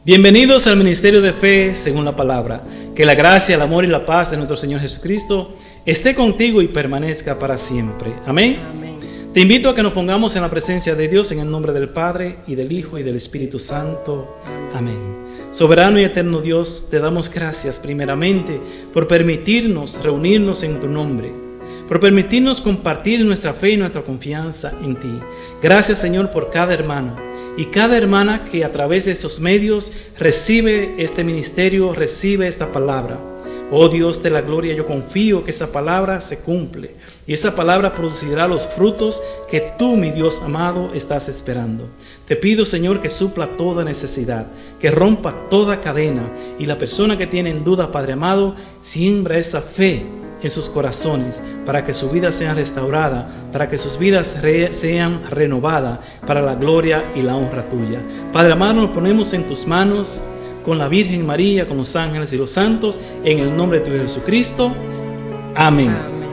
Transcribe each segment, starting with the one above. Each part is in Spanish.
Bienvenidos al Ministerio de Fe según la Palabra. Que la gracia, el amor y la paz de nuestro Señor Jesucristo esté contigo y permanezca para siempre. Amén. Amén. Te invito a que nos pongamos en la presencia de Dios en el nombre del Padre y del Hijo y del Espíritu Santo. Amén. Soberano y eterno Dios, te damos gracias primeramente por permitirnos reunirnos en tu nombre, por permitirnos compartir nuestra fe y nuestra confianza en ti. Gracias, Señor, por cada hermano y cada hermana que a través de estos medios recibe este ministerio, recibe esta palabra. Oh Dios de la gloria, yo confío que esa palabra se cumple y esa palabra producirá los frutos que tú, mi Dios amado, estás esperando. Te pido, Señor, que supla toda necesidad, que rompa toda cadena, y la persona que tiene en duda, Padre amado, siembra esa fe en sus corazones, para que su vida sea restaurada, para que sus vidas sean renovadas, para la gloria y la honra tuya. Padre amado, nos ponemos en tus manos, con la Virgen María, con los ángeles y los santos, en el nombre de tu Hijo Jesucristo. Amén. Amén.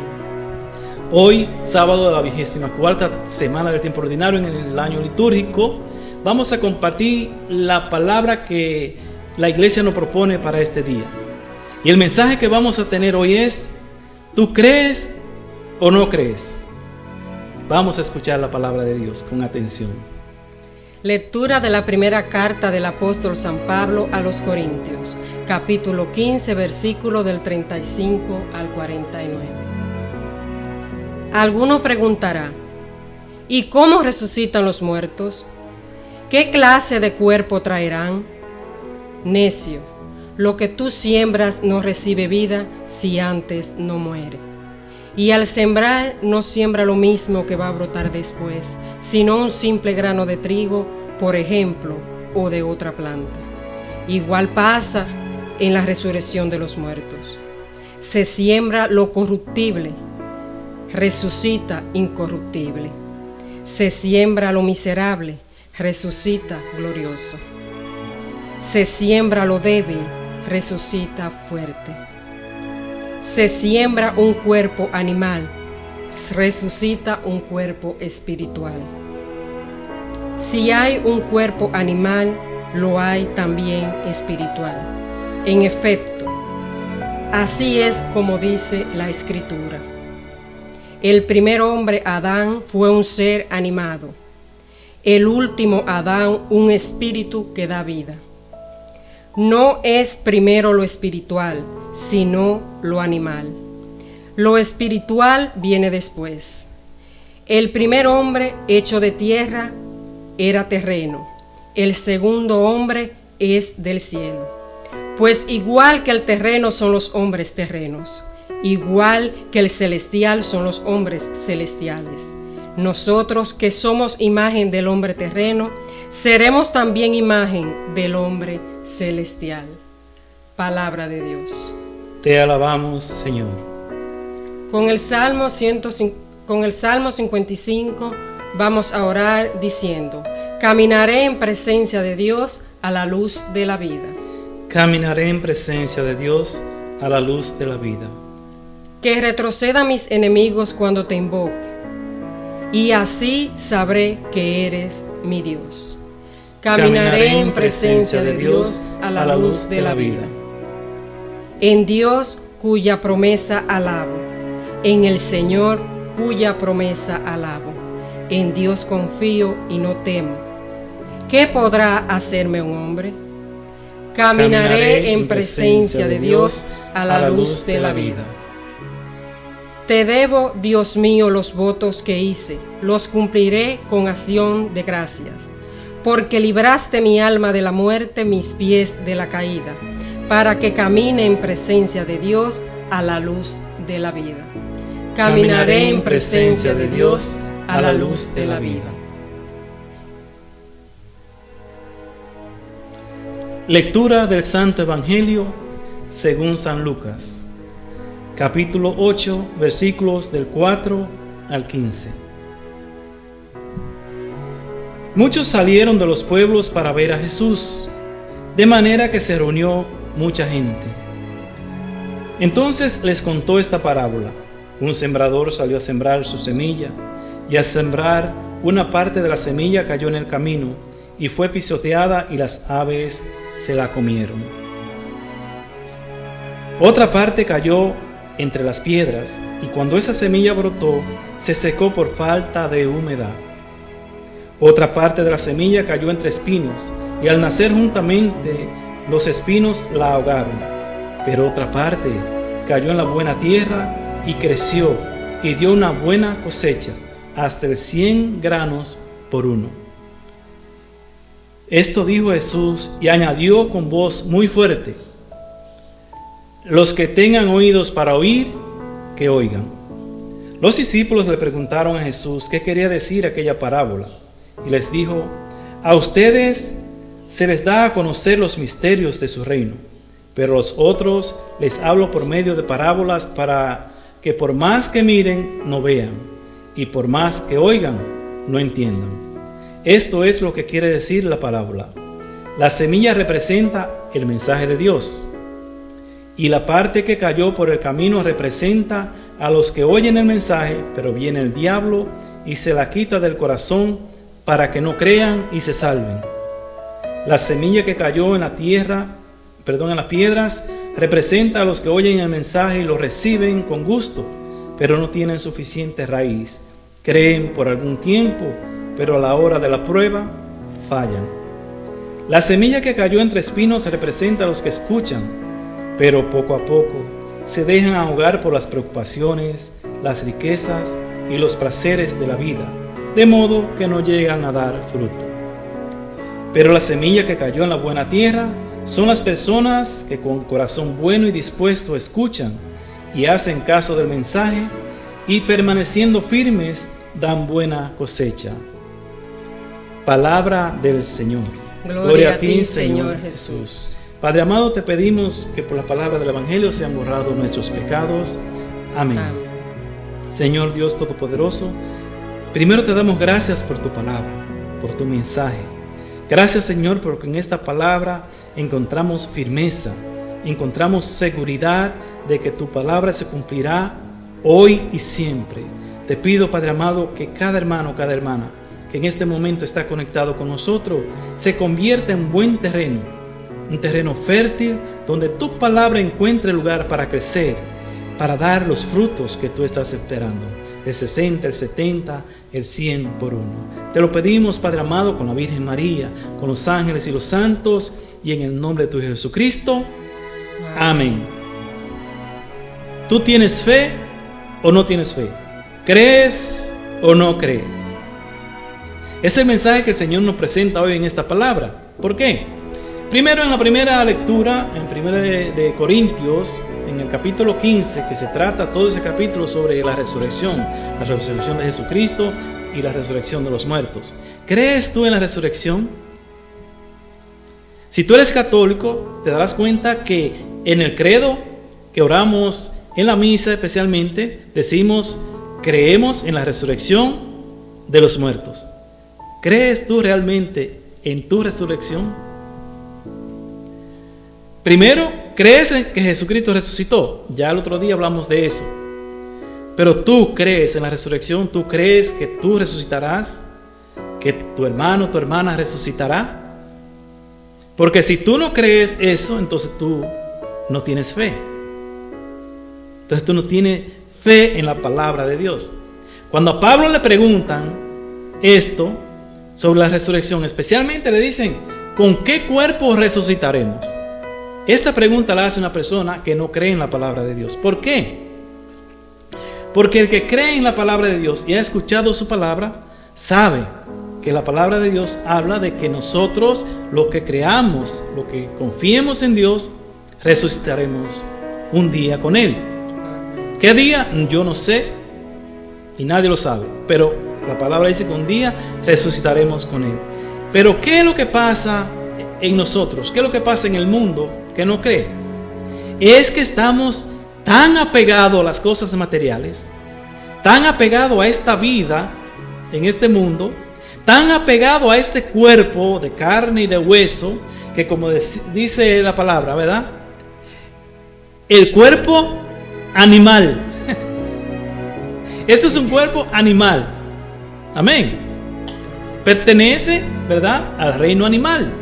Hoy, sábado de la 24ª semana del tiempo ordinario en el año litúrgico, vamos a compartir la palabra que la iglesia nos propone para este día. Y el mensaje que vamos a tener hoy es: ¿tú crees o no crees? Vamos a escuchar la palabra de Dios con atención. Lectura de la primera carta del apóstol San Pablo a los Corintios, capítulo 15, versículo del 35 al 49. Alguno preguntará: ¿y cómo resucitan los muertos? ¿Qué clase de cuerpo traerán? Necio, lo que tú siembras no recibe vida si antes no muere. Y al sembrar no siembra lo mismo que va a brotar después, sino un simple grano de trigo, por ejemplo, o de otra planta. Igual pasa en la resurrección de los muertos. Se siembra lo corruptible, resucita incorruptible. Se siembra lo miserable, resucita glorioso. Se siembra lo débil, resucita fuerte. Se siembra un cuerpo animal, resucita un cuerpo espiritual. Si hay un cuerpo animal, lo hay también espiritual. En efecto, así es como dice la Escritura. El primer hombre, Adán, fue un ser animado. El último Adán, un espíritu que da vida. No es primero lo espiritual, sino lo animal. Lo espiritual viene después. El primer hombre, hecho de tierra, era terreno. El segundo hombre es del cielo. Pues igual que el terreno son los hombres terrenos, igual que el celestial son los hombres celestiales. Nosotros, que somos imagen del hombre terreno, seremos también imagen del hombre celestial. Palabra de Dios. Te alabamos, Señor. Con el Salmo 55 vamos a orar diciendo: caminaré en presencia de Dios a la luz de la vida. Caminaré en presencia de Dios a la luz de la vida. Que retrocedan mis enemigos cuando te invoque, y así sabré que eres mi Dios. Caminaré en presencia de Dios a la luz de la vida. En Dios, cuya promesa alabo, en el Señor, cuya promesa alabo. En Dios confío y no temo. ¿Qué podrá hacerme un hombre? Caminaré en presencia de Dios a la luz de la vida. Te debo, Dios mío, los votos que hice, los cumpliré con acción de gracias, porque libraste mi alma de la muerte, mis pies de la caída, para que camine en presencia de Dios a la luz de la vida. Caminaré en presencia de Dios a la luz de la vida. Lectura del Santo Evangelio según San Lucas, capítulo 8, versículos del 4 al 15. Muchos salieron de los pueblos para ver a Jesús, de manera que se reunió mucha gente. Entonces les contó esta parábola. Un sembrador salió a sembrar su semilla, y al sembrar, una parte de la semilla cayó en el camino, y fue pisoteada, y las aves se la comieron. Otra parte cayó entre las piedras, y cuando esa semilla brotó, se secó por falta de humedad. Otra parte de la semilla cayó entre espinos, y al nacer juntamente, los espinos la ahogaron. Pero otra parte cayó en la buena tierra, y creció, y dio una buena cosecha, hasta de 100 granos por uno. Esto dijo Jesús, y añadió con voz muy fuerte: los que tengan oídos para oír, que oigan. Los discípulos le preguntaron a Jesús qué quería decir aquella parábola, y les dijo: a ustedes se les da a conocer los misterios de su reino, pero a los otros les hablo por medio de parábolas, para que por más que miren, no vean, y por más que oigan, no entiendan. Esto es lo que quiere decir la parábola. La semilla representa el mensaje de Dios, y la parte que cayó por el camino representa a los que oyen el mensaje, pero viene el diablo y se la quita del corazón para que no crean y se salven. La semilla que cayó en las piedras, representa a los que oyen el mensaje y lo reciben con gusto, pero no tienen suficiente raíz. Creen por algún tiempo, pero a la hora de la prueba fallan. La semilla que cayó entre espinos representa a los que escuchan, pero poco a poco se dejan ahogar por las preocupaciones, las riquezas y los placeres de la vida, de modo que no llegan a dar fruto. Pero la semilla que cayó en la buena tierra son las personas que con corazón bueno y dispuesto escuchan y hacen caso del mensaje, y permaneciendo firmes dan buena cosecha. Palabra del Señor. Gloria a ti, Señor Jesús. Padre amado, te pedimos que por la palabra del Evangelio sean borrados nuestros pecados. Amén. Amén. Señor Dios Todopoderoso, primero te damos gracias por tu palabra, por tu mensaje. Gracias, Señor, porque en esta palabra encontramos firmeza, encontramos seguridad de que tu palabra se cumplirá hoy y siempre. Te pido, Padre amado, que cada hermano, cada hermana que en este momento está conectado con nosotros, se convierta en buen terreno, un terreno fértil donde tu palabra encuentre lugar para crecer, para dar los frutos que tú estás esperando, el 60, el 70, el 100 por uno. Te lo pedimos, Padre amado, con la Virgen María, con los ángeles y los santos, y en el nombre de tu Hijo Jesucristo. Amén. ¿Tú tienes fe o no tienes fe? ¿Crees o no crees? Es el mensaje que el Señor nos presenta hoy en esta palabra. ¿Por qué? Primero, en la primera lectura, en 1 de Corintios, en el capítulo 15, que se trata todo ese capítulo sobre la resurrección de Jesucristo y la resurrección de los muertos. ¿Crees tú en la resurrección? Si tú eres católico, te darás cuenta que en el credo que oramos en la misa especialmente, decimos: creemos en la resurrección de los muertos. ¿Crees tú realmente en tu resurrección? Primero, ¿crees en que Jesucristo resucitó? Ya el otro día hablamos de eso. Pero tú crees en la resurrección, tú crees que tú resucitarás, que tu hermano, tu hermana resucitará. Porque si tú no crees eso, entonces tú no tienes fe. Entonces tú no tienes fe en la palabra de Dios. Cuando a Pablo le preguntan esto sobre la resurrección, especialmente le dicen: ¿con qué cuerpo resucitaremos? Esta pregunta la hace una persona que no cree en la palabra de Dios. ¿Por qué? Porque el que cree en la palabra de Dios y ha escuchado su palabra, sabe que la palabra de Dios habla de que nosotros, lo que creamos, lo que confiemos en Dios, resucitaremos un día con Él. ¿Qué día? Yo no sé y nadie lo sabe, pero la palabra dice que un día resucitaremos con Él. Pero ¿qué es lo que pasa en nosotros? ¿Qué es lo que pasa en el mundo que no cree? Es que estamos tan apegados a las cosas materiales, tan apegados a esta vida en este mundo, tan apegado a este cuerpo de carne y de hueso, que como dice la palabra, ¿verdad? El cuerpo animal. Este es un cuerpo animal. Amén. Pertenece, ¿verdad?, al reino animal.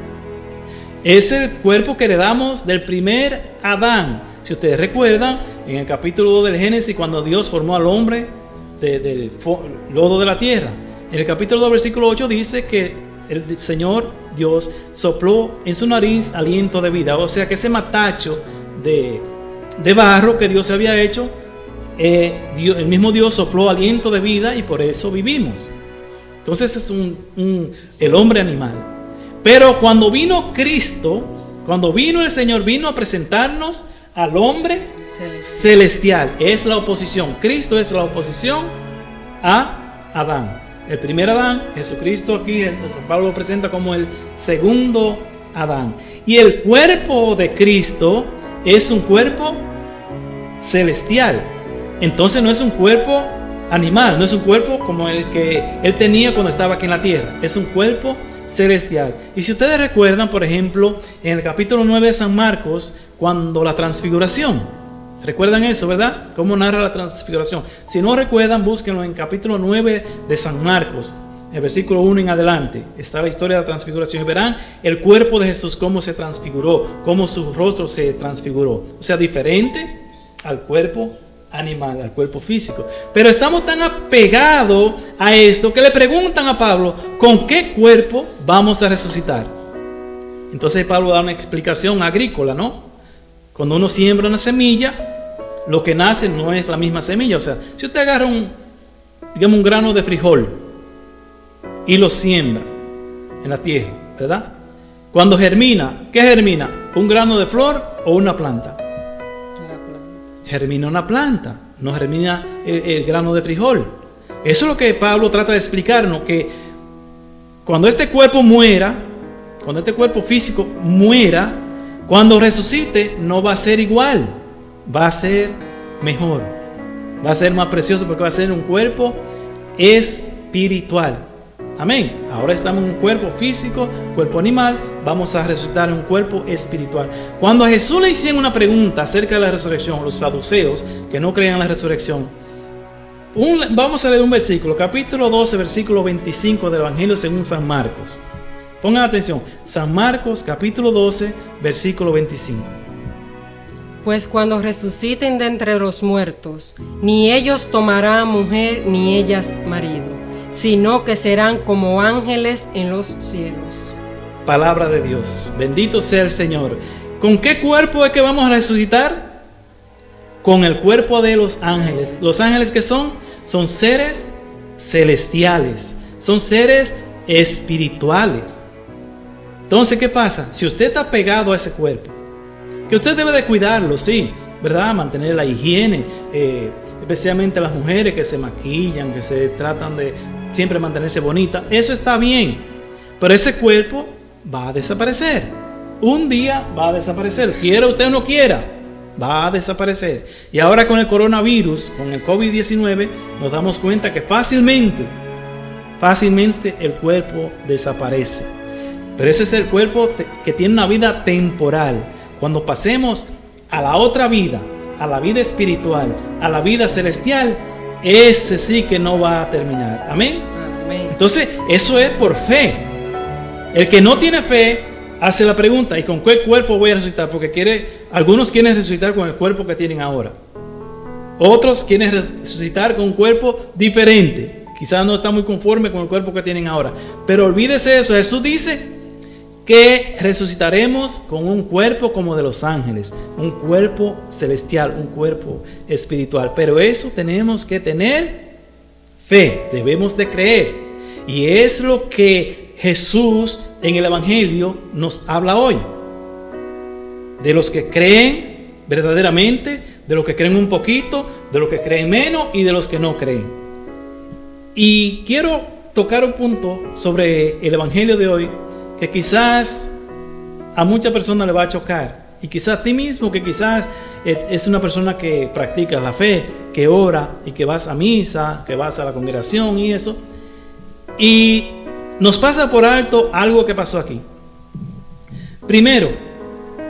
Es el cuerpo que heredamos del primer Adán. Si ustedes recuerdan, en el capítulo 2 del Génesis, cuando Dios formó al hombre del lodo de la tierra, en el capítulo 2, versículo 8 dice que el Señor Dios sopló en su nariz aliento de vida. O sea que ese matacho de barro que Dios había hecho, el mismo Dios sopló aliento de vida y por eso vivimos. Entonces es el hombre animal. Pero cuando vino Cristo, cuando vino el Señor, vino a presentarnos al hombre celestial. Es la oposición. Cristo es la oposición a Adán. El primer Adán, Jesucristo aquí, Pablo lo presenta como el segundo Adán. Y el cuerpo de Cristo es un cuerpo celestial. Entonces no es un cuerpo animal, no es un cuerpo como el que él tenía cuando estaba aquí en la tierra. Es un cuerpo celestial. Y si ustedes recuerdan, por ejemplo, en el capítulo 9 de San Marcos, cuando la transfiguración, recuerdan eso, ¿verdad? Cómo narra la transfiguración. Si no recuerdan, búsquenlo en capítulo 9 de San Marcos, el versículo 1 en adelante. Está la historia de la transfiguración y verán el cuerpo de Jesús, cómo se transfiguró, cómo su rostro se transfiguró. O sea, diferente al cuerpo animal, al cuerpo físico. Pero estamos tan apegados a esto que le preguntan a Pablo, ¿con qué cuerpo vamos a resucitar? Entonces Pablo da una explicación agrícola, ¿no? Cuando uno siembra una semilla, lo que nace no es la misma semilla. O sea, si usted agarra un grano de frijol y lo siembra en la tierra, ¿verdad? Cuando germina, ¿qué germina? ¿Un grano de flor o una planta? Germina una planta, no germina el grano de frijol. Eso es lo que Pablo trata de explicarnos, que cuando este cuerpo muera, cuando este cuerpo físico muera, cuando resucite no va a ser igual, va a ser mejor, va a ser más precioso porque va a ser un cuerpo espiritual. Amén. Ahora estamos en un cuerpo físico, cuerpo animal, vamos a resucitar en un cuerpo espiritual. Cuando a Jesús le hicieron una pregunta acerca de la resurrección, los saduceos que no creían en la resurrección, vamos a leer un versículo, capítulo 12, versículo 25 del Evangelio según San Marcos. Pongan atención, San Marcos, capítulo 12, versículo 25. Pues cuando resuciten de entre los muertos, ni ellos tomarán mujer, ni ellas marido, sino que serán como ángeles en los cielos. Palabra de Dios, bendito sea el Señor. ¿Con qué cuerpo es que vamos a resucitar? Con el cuerpo de los ángeles. ¿Los ángeles qué son? Son seres celestiales, son seres espirituales. Entonces, ¿qué pasa? Si usted está pegado a ese cuerpo, que usted debe de cuidarlo, sí, ¿verdad? Mantener la higiene, especialmente las mujeres que se maquillan, que se tratan de siempre mantenerse bonita, eso está bien, pero ese cuerpo va a desaparecer. Un día va a desaparecer, quiera usted o no quiera, va a desaparecer. Y ahora con el coronavirus, con el COVID-19, nos damos cuenta que fácilmente el cuerpo desaparece. Pero ese es el cuerpo que tiene una vida temporal. Cuando pasemos a la otra vida, a la vida espiritual, a la vida celestial, ese sí que no va a terminar. Amén. Amén. Entonces, eso es por fe. El que no tiene fe hace la pregunta, ¿y con qué cuerpo voy a resucitar? Porque algunos quieren resucitar con el cuerpo que tienen ahora. Otros quieren resucitar con un cuerpo diferente. Quizás no está muy conforme con el cuerpo que tienen ahora. Pero olvídese de eso. Jesús dice que resucitaremos con un cuerpo como de los ángeles, un cuerpo celestial, un cuerpo espiritual. Pero eso tenemos que tener fe, debemos de creer. Y es lo que Jesús en el Evangelio nos habla hoy. De los que creen verdaderamente, de los que creen un poquito, de los que creen menos y de los que no creen. Y quiero tocar un punto sobre el Evangelio de hoy que quizás a muchas personas le va a chocar, y quizás a ti mismo, que quizás es una persona que practica la fe, que ora y que vas a misa, que vas a la congregación y eso, y nos pasa por alto algo que pasó aquí. Primero,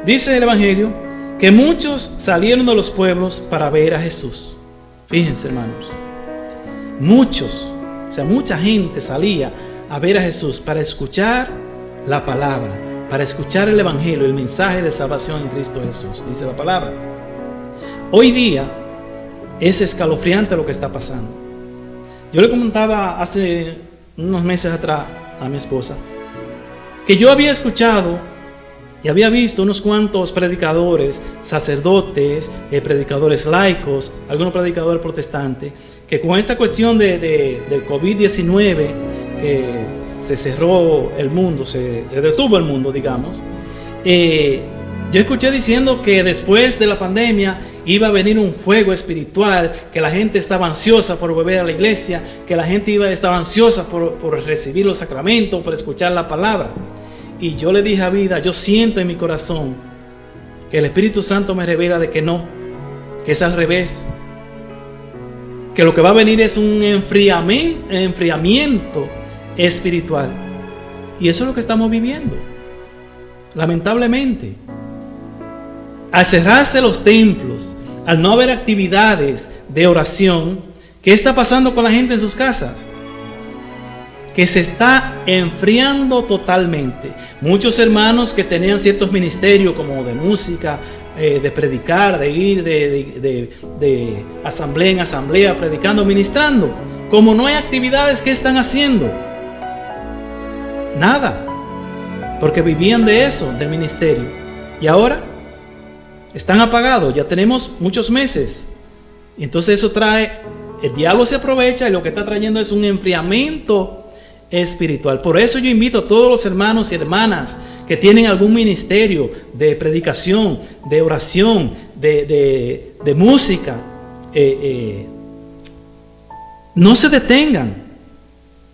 dice el Evangelio que muchos salieron de los pueblos para ver a Jesús. Fíjense, hermanos, muchos, o sea, mucha gente salía a ver a Jesús para escuchar la palabra, para escuchar el Evangelio, el mensaje de salvación en Cristo Jesús, dice la palabra. Hoy día es escalofriante lo que está pasando. Yo le comentaba hace unos meses atrás a mi esposa que yo había escuchado y había visto unos cuantos predicadores, sacerdotes, predicadores laicos, algunos predicadores protestantes, que con esta cuestión del COVID-19, que se cerró el mundo, se detuvo el mundo, digamos, yo escuché diciendo que después de la pandemia iba a venir un fuego espiritual, que la gente estaba ansiosa por volver a la iglesia, que la gente estaba ansiosa por recibir los sacramentos, por escuchar la palabra. Y yo le dije a Vida, yo siento en mi corazón que el Espíritu Santo me revela de que no, que es al revés, que lo que va a venir es un enfriamiento espiritual. Y eso es lo que estamos viviendo, lamentablemente. Al cerrarse los templos, al no haber actividades de oración, ¿qué está pasando con la gente en sus casas? Que se está enfriando totalmente. Muchos hermanos que tenían ciertos ministerios como de música, de predicar, de ir de asamblea en asamblea, predicando, ministrando, como no hay actividades, ¿qué están haciendo? Nada, porque vivían de eso, del ministerio. Y ahora están apagados, ya tenemos muchos meses. Y entonces eso trae, el diablo se aprovecha y lo que está trayendo es un enfriamiento espiritual. Por eso yo invito a todos los hermanos y hermanas que tienen algún ministerio de predicación, de oración, de música, no se detengan,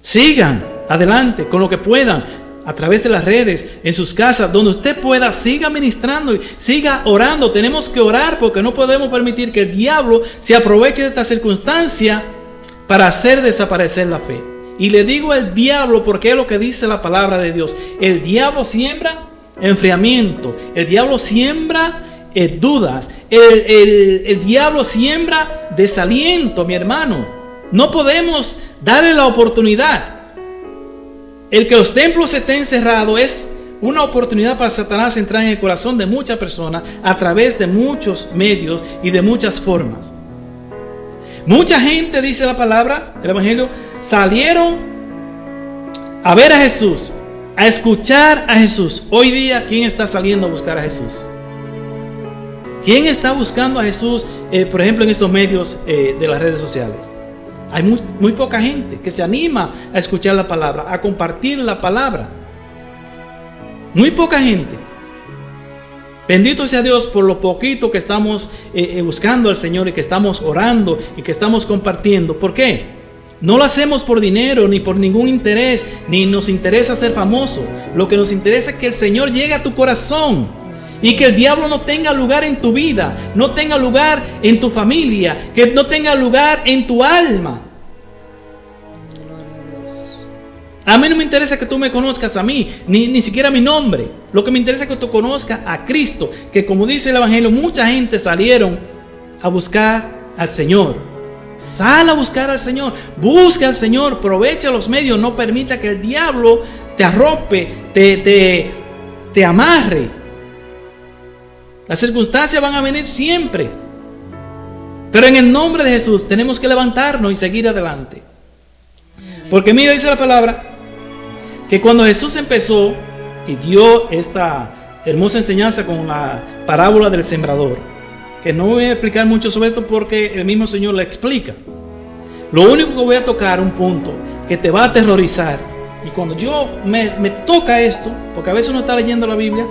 sigan adelante con lo que puedan, a través de las redes, en sus casas, donde usted pueda, siga ministrando y siga orando. Tenemos que orar porque no podemos permitir que el diablo se aproveche de esta circunstancia para hacer desaparecer la fe. Y le digo el diablo porque es lo que dice la palabra de Dios. El diablo siembra enfriamiento, el diablo siembra dudas, el diablo siembra desaliento, mi hermano. No podemos darle la oportunidad. El que los templos estén cerrados es una oportunidad para Satanás entrar en el corazón de muchas personas a través de muchos medios y de muchas formas. Mucha gente, dice la palabra, el Evangelio, salieron a ver a Jesús, a escuchar a Jesús. Hoy día, ¿quién está saliendo a buscar a Jesús? ¿Quién está buscando a Jesús, por ejemplo, en estos medios de las redes sociales? Hay muy poca gente que se anima a escuchar la palabra, a compartir la palabra. Muy poca gente. Bendito sea Dios por lo poquito que estamos buscando al Señor y que estamos orando y que estamos compartiendo. ¿Por qué? No lo hacemos por dinero ni por ningún interés, ni nos interesa ser famoso. Lo que nos interesa es que el Señor llegue a tu corazón. Y que el diablo no tenga lugar en tu vida, no tenga lugar en tu familia, que no tenga lugar en tu alma. A mí no me interesa que tú me conozcas a mí, ni siquiera mi nombre. Lo que me interesa es que tú conozcas a Cristo, que como dice el Evangelio, mucha gente salieron a buscar al Señor. Sal a buscar al Señor, busca al Señor, aprovecha los medios, no permita que el diablo te arrope, te amarre. Las circunstancias van a venir siempre, pero en el nombre de Jesús tenemos que levantarnos y seguir adelante. Porque mira, dice la palabra que cuando Jesús empezó y dio esta hermosa enseñanza con la parábola del sembrador, que no voy a explicar mucho sobre esto porque el mismo Señor la explica. Lo único que voy a tocar, un punto que te va a aterrorizar, y cuando yo me toca esto, porque a veces uno está leyendo la Biblia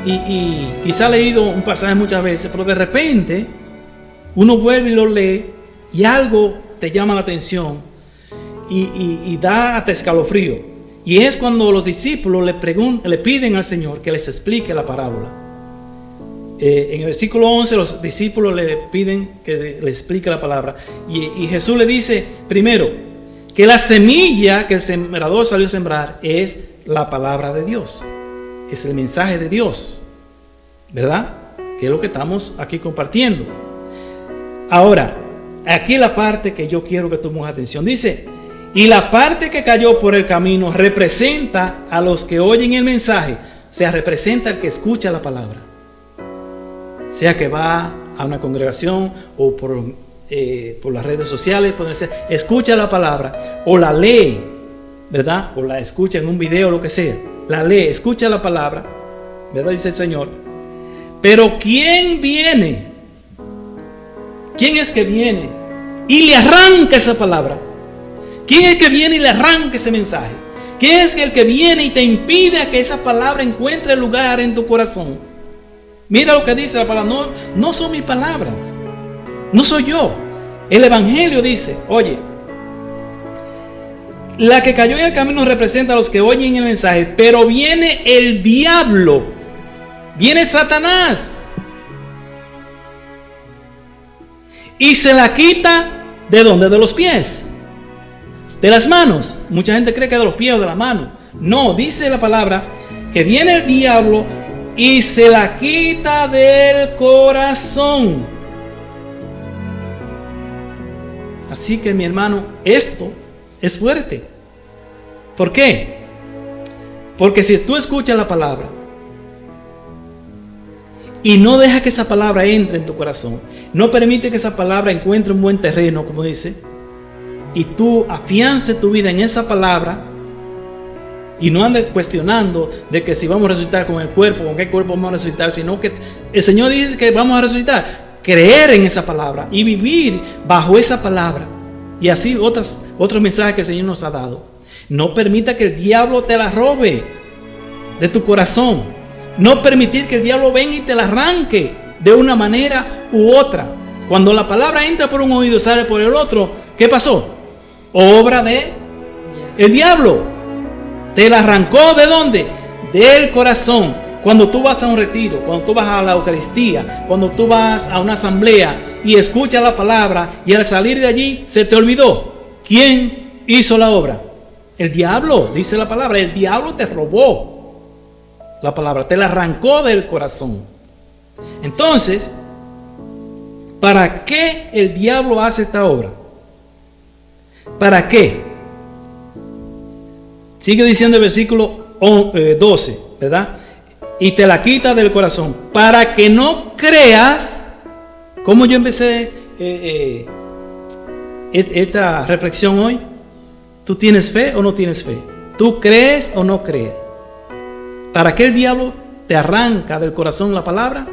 y quizá ha leído un pasaje muchas veces, pero de repente uno vuelve y lo lee y algo te llama la atención y da hasta escalofrío. Y es cuando los discípulos le piden al Señor que les explique la parábola. En el versículo 11 los discípulos le piden que le explique la palabra. Y Jesús le dice primero que la semilla que el sembrador salió a sembrar es la palabra de Dios. Es el mensaje de Dios, ¿verdad? Que es lo que estamos aquí compartiendo. Ahora, aquí la parte que yo quiero que tomemos atención. Dice, y la parte que cayó por el camino representa a los que oyen el mensaje, o sea, representa al que escucha la palabra. Sea que va a una congregación o por las redes sociales, puede ser, escucha la palabra o la lee, ¿verdad? O la escucha en un video o lo que sea. La lee, escucha la palabra, ¿verdad? Dice el Señor. Pero ¿quién viene? ¿Quién es que viene y le arranca esa palabra? ¿Quién es que viene y le arranca ese mensaje? ¿Quién es el que viene y te impide a que esa palabra encuentre lugar en tu corazón? Mira lo que dice la palabra. No son mis palabras. No soy yo. El Evangelio dice, oye, la que cayó en el camino representa a los que oyen el mensaje, pero viene el diablo, viene Satanás y se la quita. ¿De dónde? De los pies, de las manos. Mucha gente cree que de los pies o de las manos. No, dice la palabra que viene el diablo y se la quita del corazón. Así que mi hermano, esto es fuerte. ¿Por qué? Porque si tú escuchas la palabra y no dejas que esa palabra entre en tu corazón, no permite que esa palabra encuentre un buen terreno, como dice, y tú afiances tu vida en esa palabra y no andes cuestionando de que si vamos a resucitar con el cuerpo, con qué cuerpo vamos a resucitar, sino que el Señor dice que vamos a resucitar. Creer en esa palabra y vivir bajo esa palabra. Y así otros mensajes que el Señor nos ha dado. No permita que el diablo te la robe de tu corazón. No permitir que el diablo venga y te la arranque de una manera u otra. Cuando la palabra entra por un oído y sale por el otro, ¿qué pasó? Obra de el diablo. Te la arrancó ¿de dónde? Del corazón. Cuando tú vas a un retiro, cuando tú vas a la Eucaristía, cuando tú vas a una asamblea y escuchas la palabra y al salir de allí se te olvidó. ¿Quién hizo la obra? El diablo, dice la palabra. El diablo te robó la palabra, te la arrancó del corazón. Entonces, ¿para qué el diablo hace esta obra? ¿Para qué? Sigue diciendo el versículo 12, ¿verdad? Y te la quita del corazón, para que no creas. ¿Cómo yo empecé esta reflexión hoy? ¿Tú tienes fe o no tienes fe? ¿Tú crees o no crees? ¿Para qué el diablo te arranca del corazón la palabra?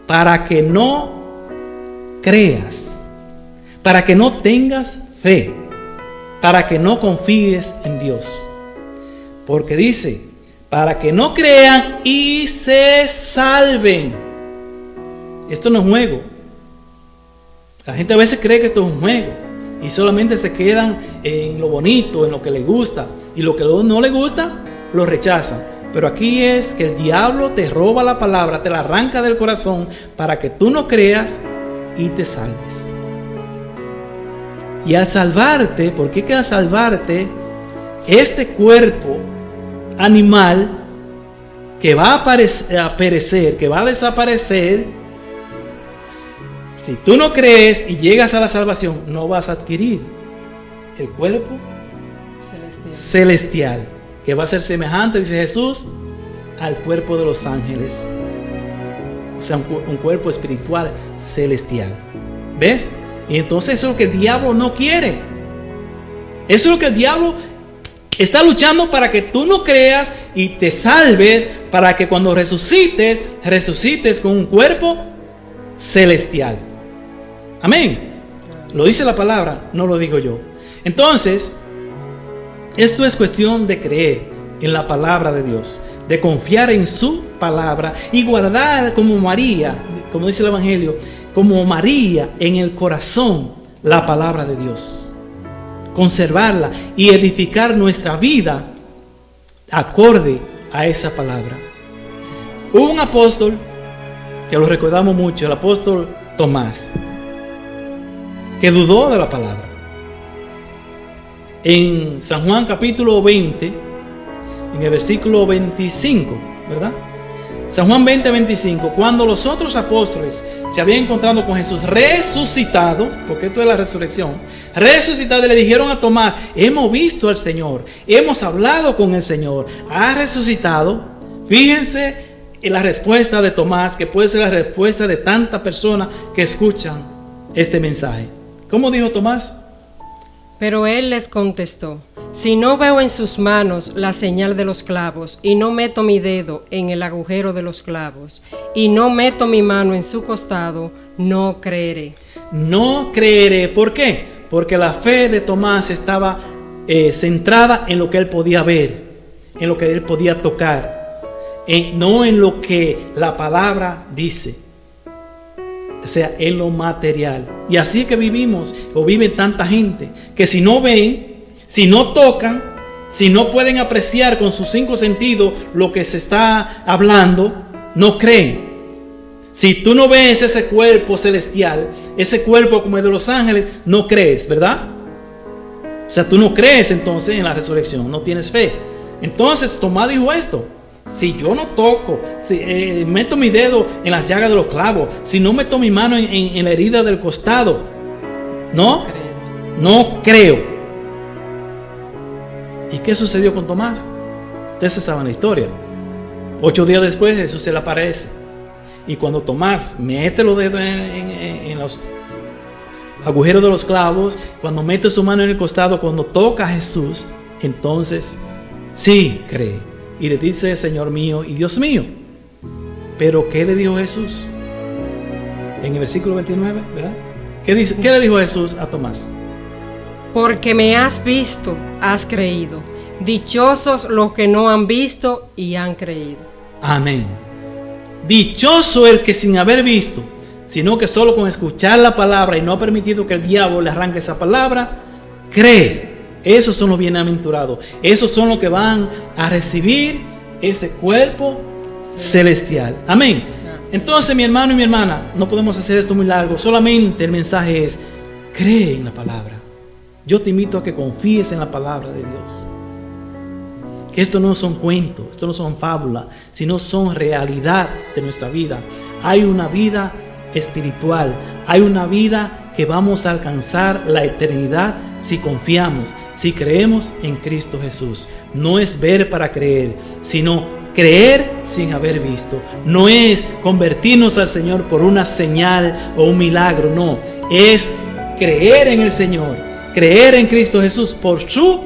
Para que no creas, para que no tengas fe, para que no confíes en Dios. Porque dice, para que no crean y se salven. Esto no es juego. La gente a veces cree que esto es un juego y solamente se quedan en lo bonito, en lo que les gusta, y lo que no les gusta lo rechazan. Pero aquí es que el diablo te roba la palabra, te la arranca del corazón para que tú no creas y te salves. Y al salvarte, ¿por qué que al salvarte este cuerpo animal que va a perecer, que va a desaparecer, si tú no crees y llegas a la salvación, no vas a adquirir el cuerpo celestial, que va a ser semejante, dice Jesús, al cuerpo de los ángeles. O sea, un cuerpo espiritual celestial. ¿Ves? Y entonces eso es lo que el diablo no quiere. Eso es lo que el diablo está luchando, para que tú no creas y te salves, para que cuando resucites con un cuerpo celestial. Amén. Lo dice la palabra, no lo digo yo. Entonces, esto es cuestión de creer en la palabra de Dios, de confiar en su palabra y guardar como María, como dice el Evangelio, como María en el corazón la palabra de Dios. Conservarla y edificar nuestra vida acorde a esa palabra. Hubo un apóstol que lo recordamos mucho, el apóstol Tomás, que dudó de la palabra. En San Juan capítulo 20, en el versículo 25, ¿verdad? San Juan 20, 25, cuando los otros apóstoles se habían encontrado con Jesús resucitado, porque esto es la resurrección, resucitado, le dijeron a Tomás: hemos visto al Señor, hemos hablado con el Señor, ha resucitado. Fíjense en la respuesta de Tomás, que puede ser la respuesta de tantas personas que escuchan este mensaje. ¿Cómo dijo Tomás? Pero él les contestó: si no veo en sus manos la señal de los clavos, y no meto mi dedo en el agujero de los clavos, y no meto mi mano en su costado, no creeré. No creeré. ¿Por qué? Porque la fe de Tomás estaba centrada en lo que él podía ver, en lo que él podía tocar, no en lo que la palabra dice, o sea, en lo material. Y así que vivimos, o vive tanta gente, que si no ven, si no tocan, si no pueden apreciar con sus 5 sentidos lo que se está hablando, no creen. Si tú no ves ese cuerpo celestial, ese cuerpo como el de los ángeles, no crees, ¿verdad? O sea, tú no crees entonces en la resurrección, no tienes fe. Entonces Tomás dijo esto: si yo no toco, si meto mi dedo en las llagas de los clavos, si no meto mi mano en la herida del costado, no creo. ¿Y qué sucedió con Tomás? Ustedes saben la historia. 8 días después Jesús se le aparece. Y cuando Tomás mete los dedos en los agujeros de los clavos, cuando mete su mano en el costado, cuando toca a Jesús, entonces sí cree. Y le dice: Señor mío y Dios mío. Pero ¿qué le dijo Jesús? En el versículo 29, ¿verdad? ¿Qué le dijo Jesús a Tomás? Porque me has visto, has creído. Dichosos los que no han visto y han creído. Amén. Dichoso el que sin haber visto, sino que solo con escuchar la palabra y no ha permitido que el diablo le arranque esa palabra, cree. Esos son los bienaventurados. Esos son los que van a recibir ese cuerpo celestial. Amén. Entonces, mi hermano y mi hermana, no podemos hacer esto muy largo. Solamente el mensaje es: cree en la palabra. Yo te invito a que confíes en la palabra de Dios. Que esto no son cuentos, esto no son fábulas, sino son realidad de nuestra vida. Hay una vida espiritual, hay una vida que vamos a alcanzar la eternidad si confiamos, si creemos en Cristo Jesús. No es ver para creer, sino creer sin haber visto. No es convertirnos al Señor por una señal o un milagro, no. Es creer en el Señor, creer en Cristo Jesús por su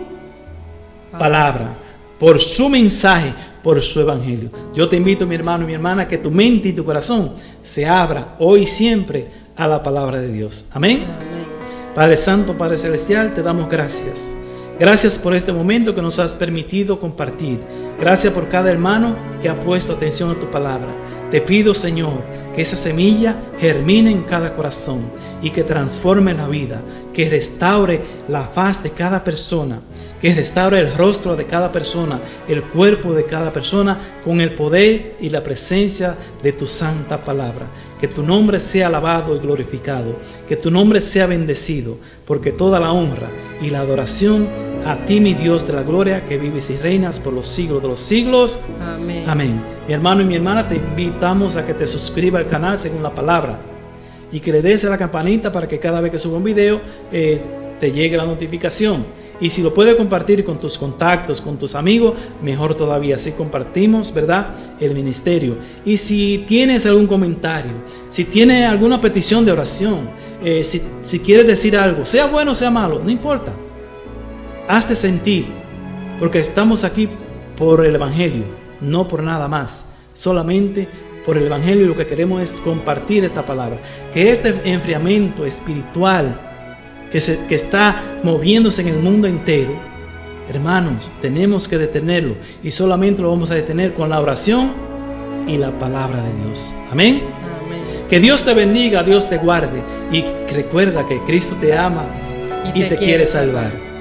palabra, por su mensaje, por su evangelio. Yo te invito, mi hermano y mi hermana, que tu mente y tu corazón se abra hoy y siempre a la palabra de Dios. Amén. Amén. Padre Santo, Padre Celestial, te damos gracias. Gracias por este momento que nos has permitido compartir. Gracias por cada hermano que ha puesto atención a tu palabra. Te pido, Señor, que esa semilla germine en cada corazón y que transforme la vida, que restaure la faz de cada persona, que restaure el rostro de cada persona, el cuerpo de cada persona, con el poder y la presencia de tu santa palabra. Que tu nombre sea alabado y glorificado, que tu nombre sea bendecido, porque toda la honra y la adoración a ti, mi Dios de la gloria, que vives y reinas por los siglos de los siglos. Amén. Amén. Mi hermano y mi hermana, te invitamos a que te suscribas al canal según la palabra y que le des a la campanita para que cada vez que suba un video te llegue la notificación. Y si lo puedes compartir con tus contactos, con tus amigos, mejor todavía. Así compartimos, ¿verdad?, el ministerio. Y si tienes algún comentario, si tienes alguna petición de oración, si quieres decir algo, sea bueno o sea malo, no importa. Hazte sentir, porque estamos aquí por el evangelio, no por nada más. Solamente por el evangelio, y lo que queremos es compartir esta palabra. Que este enfriamiento espiritual que está moviéndose en el mundo entero, hermanos, tenemos que detenerlo, y solamente lo vamos a detener con la oración y la palabra de Dios. Amén. Amén. Que Dios te bendiga, Dios te guarde, y recuerda que Cristo te ama y te quiere salvar.